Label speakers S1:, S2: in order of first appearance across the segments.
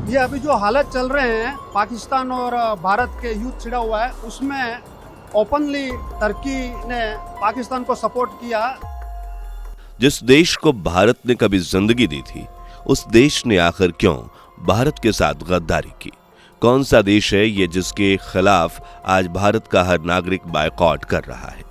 S1: ये अभी जो हालत चल रहे हैं पाकिस्तान और भारत के युद्ध छिड़ा हुआ है, उसमें ओपनली तुर्की ने पाकिस्तान को सपोर्ट किया।
S2: जिस देश को भारत ने कभी जिंदगी दी थी, उस देश ने आखिर क्यों भारत के साथ गद्दारी की? कौन सा देश है ये जिसके खिलाफ आज भारत का हर नागरिक बायकॉट कर रहा है?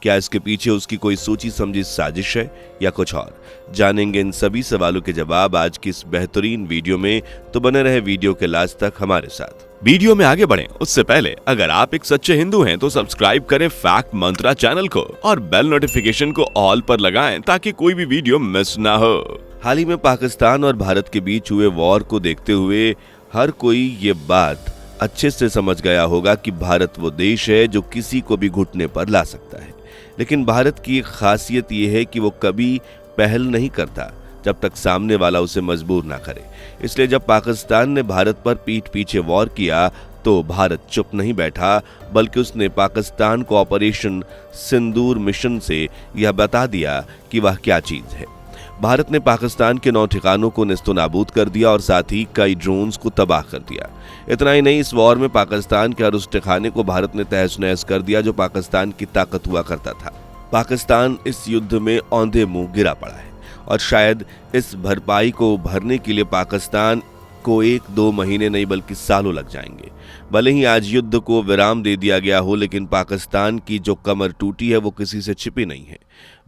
S2: क्या इसके पीछे उसकी कोई सोची समझी साजिश है या कुछ और? जानेंगे इन सभी सवालों के जवाब आज की इस बेहतरीन वीडियो में, तो बने रहे वीडियो के लास्ट तक हमारे साथ। वीडियो में आगे बढ़ें उससे पहले अगर आप एक सच्चे हिंदू हैं तो सब्सक्राइब करें फैक्ट मंत्रा चैनल को और बेल नोटिफिकेशन को ऑल पर लगाएं ताकि कोई भी वीडियो मिस ना हो। हाल ही में पाकिस्तान और भारत के बीच हुए वॉर को देखते हुए हर कोई ये बात अच्छे से समझ गया होगा कि भारत वो देश है जो किसी को भी घुटने पर ला सकता है। लेकिन भारत की एक खासियत यह है कि वो कभी पहल नहीं करता जब तक सामने वाला उसे मजबूर ना करे। इसलिए जब पाकिस्तान ने भारत पर पीठ पीछे वॉर किया तो भारत चुप नहीं बैठा, बल्कि उसने पाकिस्तान को ऑपरेशन सिंदूर मिशन से यह बता दिया कि वह क्या चीज है। भारत ने पाकिस्तान के 9 ठिकानों को नेस्तनाबूद कर दिया और साथ ही कई ड्रोन्स को तबाह कर दिया। इतना ही नहीं, इस वॉर में पाकिस्तान के हर उस ठिकाने को भारत ने तहस नहस कर दिया जो पाकिस्तान की ताकत हुआ करता था। पाकिस्तान इस युद्ध में औंधे मुंह गिरा पड़ा है और शायद इस भरपाई को भरने के लिए पाकिस्तान को 1-2 महीने नहीं बल्कि सालों लग जाएंगे। भले ही आज युद्ध को विराम दे दिया गया हो, लेकिन पाकिस्तान की जो कमर टूटी है वो किसी से छिपी नहीं है।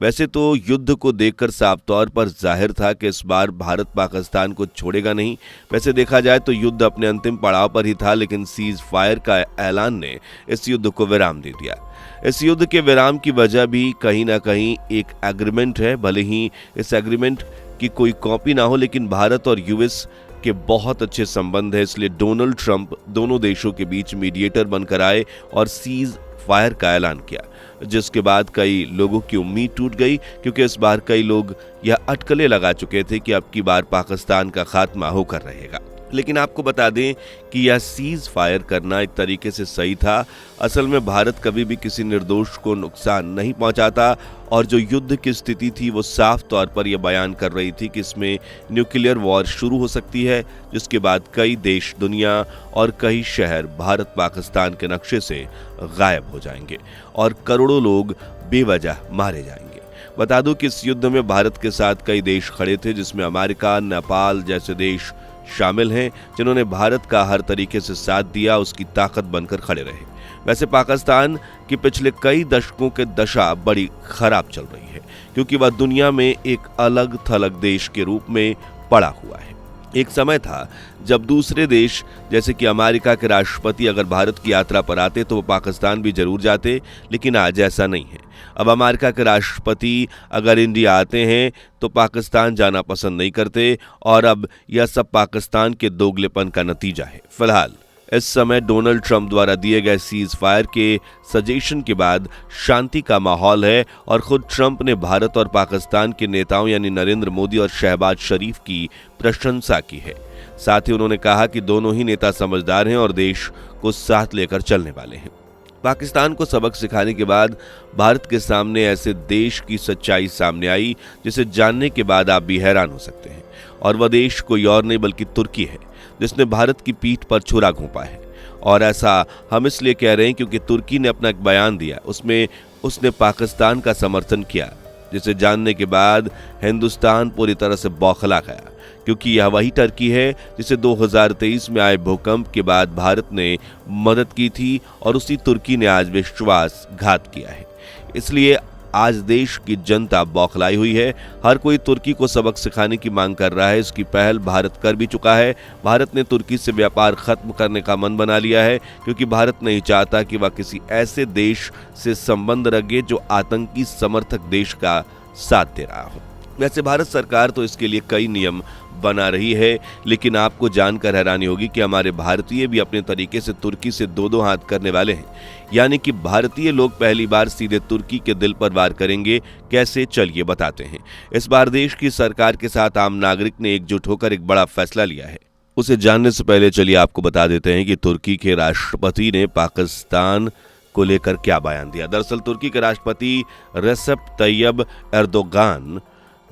S2: वैसे तो युद्ध को देखकर साफ तौर पर जाहिर था कि इस बार भारत पाकिस्तान को छोड़ेगा नहीं। वैसे देखा जाए तो युद्ध अपने अंतिम पड़ाव पर ही था, लेकिन सीज फायर का ऐलान ने इस युद्ध को विराम दे दिया। इस युद्ध के विराम की वजह भी कहीं ना कहीं एक एग्रीमेंट है। भले ही इस एग्रीमेंट की कोई कॉपी ना हो, लेकिन भारत और यूएस के बहुत अच्छे संबंध है, इसलिए डोनाल्ड ट्रंप दोनों देशों के बीच मीडिएटर बनकर आए और सीज फायर का ऐलान किया, जिसके बाद कई लोगों की उम्मीद टूट गई, क्योंकि इस बार कई लोग यह अटकलें लगा चुके थे कि अब की बार पाकिस्तान का खात्मा होकर रहेगा। लेकिन आपको बता दें कि यह सीज फायर करना एक तरीके से सही था। असल में भारत कभी भी किसी निर्दोष को नुकसान नहीं पहुंचाता और जो युद्ध की स्थिति थी वो साफ तौर पर यह बयान कर रही थी कि इसमें न्यूक्लियर वॉर शुरू हो सकती है, जिसके बाद कई देश, दुनिया और कई शहर भारत पाकिस्तान के नक्शे से गायब हो जाएंगे और करोड़ों लोग बेवजह मारे जाएंगे। बता दूं कि इस युद्ध में भारत के साथ कई देश खड़े थे, जिसमें अमेरिका, नेपाल जैसे देश शामिल हैं, जिन्होंने भारत का हर तरीके से साथ दिया, उसकी ताकत बनकर खड़े रहे। वैसे पाकिस्तान की पिछले कई दशकों के दशा बड़ी खराब चल रही है, क्योंकि वह दुनिया में एक अलग थलग देश के रूप में पड़ा हुआ है। एक समय था जब दूसरे देश जैसे कि अमेरिका के राष्ट्रपति अगर भारत की यात्रा पर आते तो वो पाकिस्तान भी जरूर जाते, लेकिन आज ऐसा नहीं है। अब अमेरिका के राष्ट्रपति अगर इंडिया आते हैं तो पाकिस्तान जाना पसंद नहीं करते और अब यह सब पाकिस्तान के दोगलेपन का नतीजा है। फिलहाल इस समय डोनाल्ड ट्रंप द्वारा दिए गए सीज फायर के सजेशन के बाद शांति का माहौल है और खुद ट्रंप ने भारत और पाकिस्तान के नेताओं यानी नरेंद्र मोदी और शहबाज शरीफ की प्रशंसा की है। साथ ही उन्होंने कहा कि दोनों ही नेता समझदार हैं और देश को साथ लेकर चलने वाले हैं। पाकिस्तान को सबक सिखाने के बाद भारत के सामने ऐसे देश की सच्चाई सामने आई जिसे जानने के बाद आप भी हैरान हो सकते हैं, और वह देश कोई और नहीं बल्कि तुर्की है, जिसने भारत की पीठ पर छुरा घोंपा है। और ऐसा हम इसलिए कह रहे हैं क्योंकि तुर्की ने अपना एक बयान दिया, उसमें उसने पाकिस्तान का समर्थन किया, जिसे जानने के बाद हिंदुस्तान पूरी तरह से बौखला गया, क्योंकि यह वही टर्की है जिसे 2023 में आए भूकंप के बाद भारत ने मदद की थी और उसी तुर्की ने आज विश्वासघात किया है। इसलिए आज देश की जनता बौखलाई हुई है। हर कोई तुर्की को सबक सिखाने की मांग कर रहा है। इसकी पहल भारत कर भी चुका है। भारत ने तुर्की से व्यापार खत्म करने का मन बना लिया है, क्योंकि भारत नहीं चाहता कि वह किसी ऐसे देश से संबंध रखे जो आतंकी समर्थक देश का साथ दे रहा हो। वैसे भारत सरकार तो इसके लिए कई नियम बना रही है, लेकिन आपको जानकर हैरानी होगी कि हमारे भारतीय भी अपने तरीके से तुर्की से दो हाथ करने वाले हैं। यानी कि भारतीय लोग पहली बार सीधे तुर्की के दिल पर वार करेंगे। कैसे, चलिए बताते हैं। इस बार देश की सरकार के साथ आम नागरिक ने एकजुट होकर एक बड़ा फैसला लिया है। उसे जानने से पहले चलिए आपको बता देते हैं कि तुर्की के राष्ट्रपति ने पाकिस्तान को लेकर क्या बयान दिया। दरअसल तुर्की के राष्ट्रपति रेसेप तैयब एर्दोगान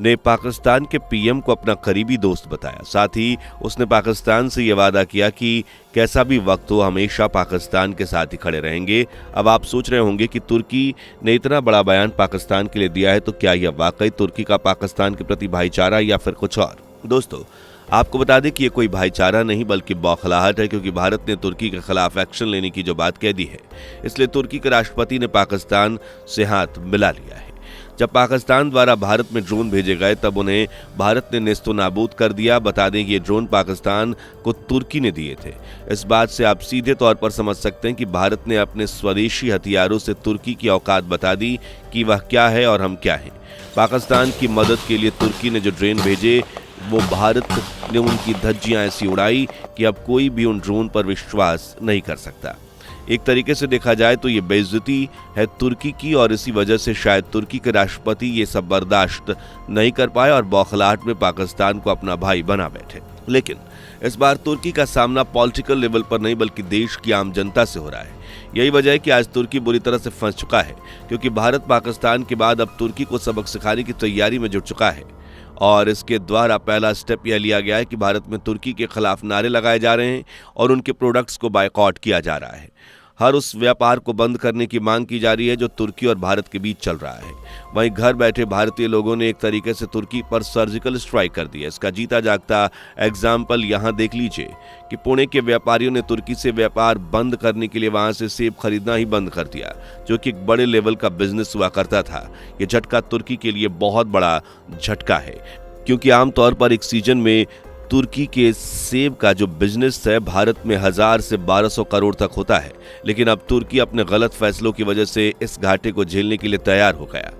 S2: ने पाकिस्तान के पीएम को अपना करीबी दोस्त बताया। साथ ही उसने पाकिस्तान से ये वादा किया कि कैसा भी वक्त हो हमेशा पाकिस्तान के साथ ही खड़े रहेंगे। अब आप सोच रहे होंगे कि तुर्की ने इतना बड़ा बयान पाकिस्तान के लिए दिया है तो क्या यह वाकई तुर्की का पाकिस्तान के प्रति भाईचारा या फिर कुछ और? दोस्तों, आपको बता दें कि ये कोई भाईचारा नहीं बल्कि बौखलाहट है, क्योंकि भारत ने तुर्की के खिलाफ एक्शन लेने की जो बात कह दी है, इसलिए तुर्की के राष्ट्रपति ने पाकिस्तान से हाथ मिला लिया है। जब पाकिस्तान द्वारा भारत में ड्रोन भेजे गए तब उन्हें भारत ने नेस्तो नाबूद कर दिया। बता दें कि ये ड्रोन पाकिस्तान को तुर्की ने दिए थे। इस बात से आप सीधे तौर पर समझ सकते हैं कि भारत ने अपने स्वदेशी हथियारों से तुर्की की औकात बता दी कि वह क्या है और हम क्या हैं। पाकिस्तान की मदद के लिए तुर्की ने जो ड्रोन भेजे वो भारत ने उनकी धज्जियां ऐसी उड़ाई कि अब कोई भी उन ड्रोन पर विश्वास नहीं कर सकता। एक तरीके से देखा जाए तो ये बेइज्जती है तुर्की की, और इसी वजह से शायद तुर्की के राष्ट्रपति ये सब बर्दाश्त नहीं कर पाए और बौखलाहट में पाकिस्तान को अपना भाई बना बैठे। लेकिन इस बार तुर्की का सामना पॉलिटिकल लेवल पर नहीं बल्कि देश की आम जनता से हो रहा है। यही वजह है कि आज तुर्की बुरी तरह से फंस चुका है, क्योंकि भारत पाकिस्तान के बाद अब तुर्की को सबक सिखाने की तैयारी में जुट चुका है। और इसके द्वारा पहला स्टेप यह लिया गया है कि भारत में तुर्की के खिलाफ नारे लगाए जा रहे हैं और उनके प्रोडक्ट्स को बायकॉट किया जा रहा है। हर उस व्यापार को बंद करने की मांग की जा रही है जो तुर्की और भारत के बीच चल रहा है। वहीं घर बैठे भारतीय लोगों ने एक तरीके से तुर्की पर सर्जिकल स्ट्राइक कर दिया। इसका जीता जागता एग्जाम्पल यहाँ देख लीजिए कि पुणे के व्यापारियों ने तुर्की से व्यापार बंद करने के लिए वहां से सेब खरीदना ही बंद कर दिया, जो कि एक बड़े लेवल का बिजनेस हुआ करता था। ये झटका तुर्की के लिए बहुत बड़ा झटका है, क्योंकि आमतौर पर एक सीजन में तुर्की के सेब का जो बिजनेस है भारत में 1000 से 1200 करोड़ तक होता है। लेकिन अब तुर्की अपने गलत फैसलों की वजह से इस घाटे को झेलने के लिए तैयार हो गया।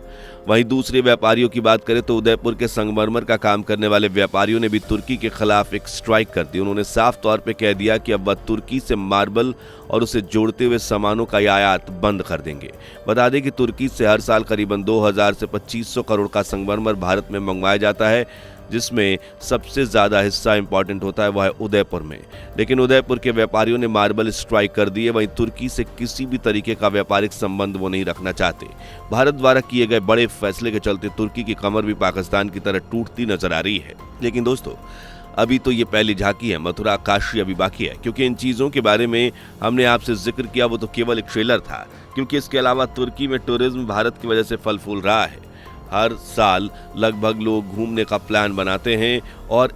S2: वहीं दूसरे व्यापारियों की बात करें तो उदयपुर के संगमरमर का काम करने वाले व्यापारियों ने भी तुर्की के खिलाफ एक स्ट्राइक कर दी। उन्होंने साफ तौर पे कह दिया कि अब वह तुर्की से मार्बल और उसे जोड़ते हुए सामानों का आयात बंद कर देंगे। बता दें कि तुर्की से हर साल करीबन 2000 से 2500 करोड़ का संगमरमर भारत में मंगवाया जाता है, जिसमें सबसे ज्यादा हिस्सा इंपॉर्टेंट होता है वह है उदयपुर में। लेकिन उदयपुर के व्यापारियों ने मार्बल स्ट्राइक कर दिए। वहीं तुर्की से किसी भी तरीके का व्यापारिक संबंध वो नहीं रखना चाहते। भारत द्वारा किए गए बड़े फैसले के चलते तुर्की की कमर भी पाकिस्तान की तरह टूटती नजर आ रही है। लेकिन दोस्तों, अभी तो ये पहली झांकी है, मथुरा काशी अभी बाकी है, क्योंकि इन चीजों के बारे में हमने आपसे जिक्र किया वो तो केवल एक ट्रेलर था, क्योंकि इसके अलावा तुर्की में टूरिज्म भारत की वजह से फल फूल रहा है। हर साल लगभग लोग घूमने का प्लान बनाते हैं और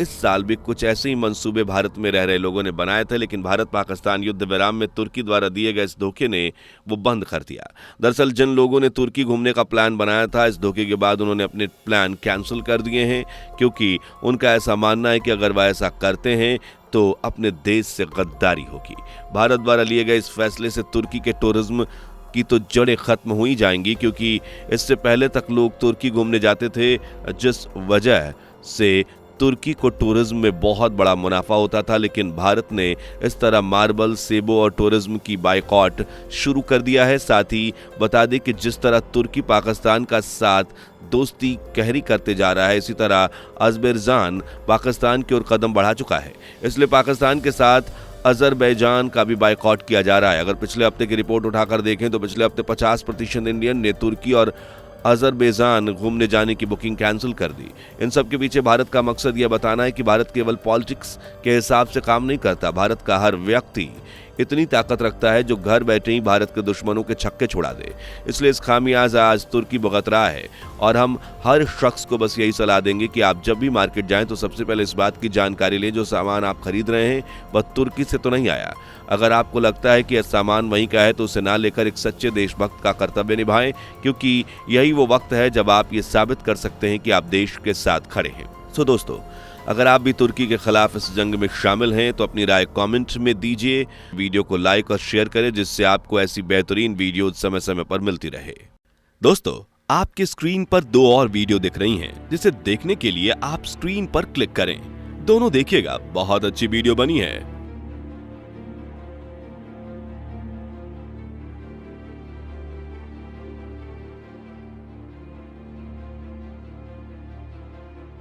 S2: इस साल भी कुछ ऐसे ही मंसूबे भारत में रह रहे लोगों ने बनाए थे, लेकिन भारत पाकिस्तान युद्ध विराम में तुर्की द्वारा दिए गए इस धोखे ने वो बंद कर दिया। दरअसल जिन लोगों ने तुर्की घूमने का प्लान बनाया था, इस धोखे के बाद उन्होंने अपने प्लान कैंसिल कर दिए हैं, क्योंकि उनका ऐसा मानना है कि अगर वह ऐसा करते हैं तो अपने देश से गद्दारी होगी। भारत द्वारा लिए गए इस फैसले से तुर्की के टूरिज्म की तो जड़ें खत्म हो ही जाएंगी, क्योंकि इससे पहले तक लोग तुर्की घूमने जाते थे, जिस वजह से तुर्की को टूरिज्म में बहुत बड़ा मुनाफा होता था। लेकिन भारत ने इस तरह मार्बल, सेबों और टूरिज्म की बायकॉट शुरू कर दिया है। साथ ही बता दें कि जिस तरह तुर्की पाकिस्तान का साथ दोस्ती गहरी करते जा रहा है, इसी तरह अज़रबैजान पाकिस्तान की ओर कदम बढ़ा चुका है। इसलिए पाकिस्तान के साथ अज़रबैजान का भी बायकॉट किया जा रहा है। अगर पिछले हफ्ते की रिपोर्ट उठाकर देखें तो पिछले हफ्ते 50% इंडियन ने तुर्की और अज़रबैजान घूमने जाने की बुकिंग कैंसिल कर दी। इन सब के पीछे भारत का मकसद यह बताना है कि भारत केवल पॉलिटिक्स के हिसाब से काम नहीं करता। भारत का हर व्यक्ति इतनी ताकत रखता है जो घर बैठे ही भारत के दुश्मनों के छक्के छुड़ा दे। इसलिए इस खामियाजा आज तुर्की भुगत रहा है और हम हर शख्स को बस यही सलाह देंगे कि आप जब भी मार्केट जाएं तो सबसे पहले इस बात की जानकारी लें जो सामान आप खरीद रहे हैं वह तुर्की से तो नहीं आया। अगर आपको लगता है कि यह सामान वहीं का है तो उसे ना लेकर एक सच्चे देशभक्त का कर्तव्य निभाएं, क्योंकि यही वो वक्त है जब आप ये साबित कर सकते हैं कि आप देश के साथ खड़े हैं। सो दोस्तों, अगर आप भी तुर्की के खिलाफ इस जंग में शामिल हैं तो अपनी राय कमेंट में दीजिए। वीडियो को लाइक और शेयर करें जिससे आपको ऐसी बेहतरीन वीडियो समय समय पर मिलती रहे। दोस्तों, आपके स्क्रीन पर 2 और वीडियो दिख रही हैं, जिसे देखने के लिए आप स्क्रीन पर क्लिक करें। दोनों देखिएगा, बहुत अच्छी वीडियो बनी है।